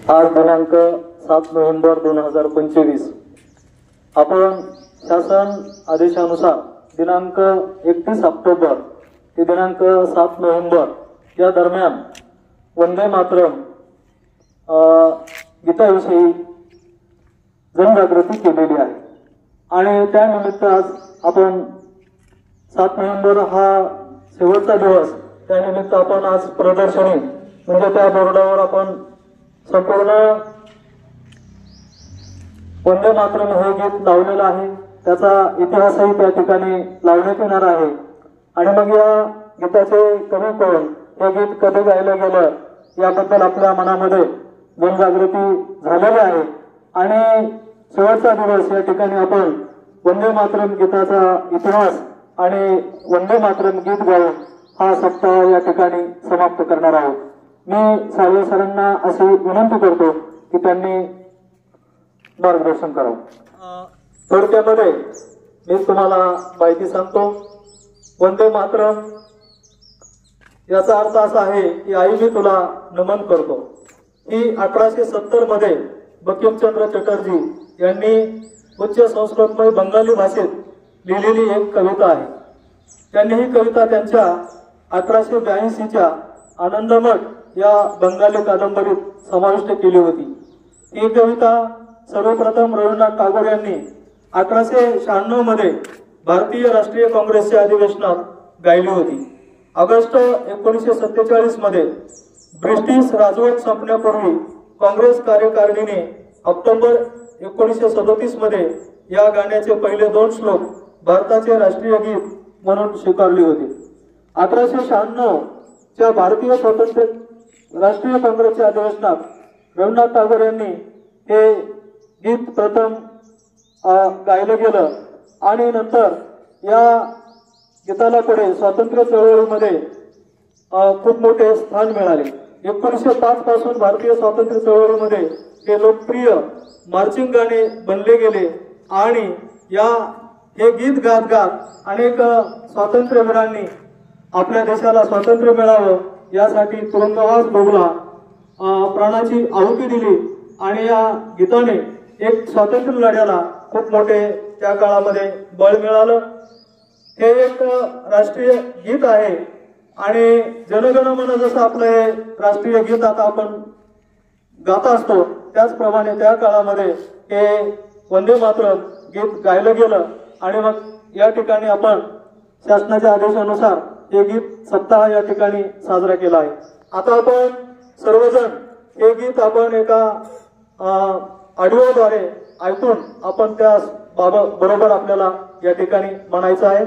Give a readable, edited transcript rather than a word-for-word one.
आज दिनांक 7 नोव्हेंबर 2025 आपण शासन आदेशानुसार दिनांक 31 ऑक्टोबर ते दिनांक 7 नोव्हेंबर या दरम्यान वंदे मातरम गीताविषयी जनजागृती केलेली आहे आणि त्यानिमित्त आज आपण 7 नोव्हेंबर हा शेवटचा दिवस, त्यानिमित्त आपण आज प्रदर्शनी म्हणजे त्या बोर्डावर आपण संपूर्ण वंदे मातरम हे गीत लावलेलं आहे, त्याचा इतिहासही त्या ठिकाणी लावण्यात येणार आहे आणि मग या गीताचे कवी कोण, हे गीत कधी गायलं गेलं याबद्दल आपल्या मनामध्ये जनजागृती झालेली आहे आणि शेवटचा दिवस या ठिकाणी आपण वंदे मातरम गीताचा इतिहास आणि वंदे मातरम गीत गाऊन हा सप्ताह या ठिकाणी समाप्त करणार आहोत। मी साळवे सरांना अशी विनंती करतो की त्यांनी मार्गदर्शन करावं। थोडक्यामध्ये मी तुम्हाला माहिती सांगतो। वंदे मातरम याचा अर्थ असा आहे की आई मी तुला नमन करतो। ही 1870 मध्ये बंकिमचंद्र चटर्जी यांनी उच्च संस्कृतमय बंगाली भाषेत लिहिलेली एक कविता आहे। त्यांनी ही कविता त्यांच्या 1882च्या आनंदमठ या बंगाली कादंबरीत समाविष्ट केली होती। ही कविता सर्वप्रथम रवींद्रनाथ टागोर यांनी 1896 मध्ये भारतीय राष्ट्रीय काँग्रेसच्या अधिवेशनात गायली होती। ऑगस्ट 1947 मध्ये ब्रिटिश राजवट संपण्यापूर्वी काँग्रेस कार्यकारिणीने ऑक्टोबर 1937 मध्ये या गाण्याचे पहिले 2 श्लोक भारताचे राष्ट्रीय गीत म्हणून स्वीकारले होते। 1896 च्या भारतीय स्वातंत्र्य राष्ट्रीय काँग्रेसच्या अधिवेशनात रवींद्रनाथ टागोर यांनी हे गीत प्रथम गायलं गेलं आणि नंतर या गीताला पुढे स्वातंत्र्य चळवळीमध्ये खूप मोठे स्थान मिळाले। 1905 पासून भारतीय स्वातंत्र्य चळवळीमध्ये हे लोकप्रिय मार्चिंग गाणे बनले गेले आणि हे गीत गात गात अनेक स्वातंत्र्यवीरांनी आपल्या देशाला स्वातंत्र्य मिळावं यासाठी तुरुंगवास भोगला, प्राणाची आहुती दिली आणि या गीताने एक स्वातंत्र्य लढ्याला खूप मोठे त्या काळामध्ये बळ मिळालं। हे एक राष्ट्रीय गीत आहे आणि जनगण मन जसं आपलं हे राष्ट्रीय गीत आता आपण गात असतो त्याचप्रमाणे त्या काळामध्ये हे वंदे मातरम गीत गायलं गेलं आणि मग या ठिकाणी आपण शासनाच्या आदेशानुसार हे गीत सप्ताह या ठिकाणी साजरा केला आहे। आता आपण सर्वजण हे गीत आपण एका ऑडिओद्वारे ऐकून आपण त्या बरोबर आपल्याला या ठिकाणी म्हणायचं आहे।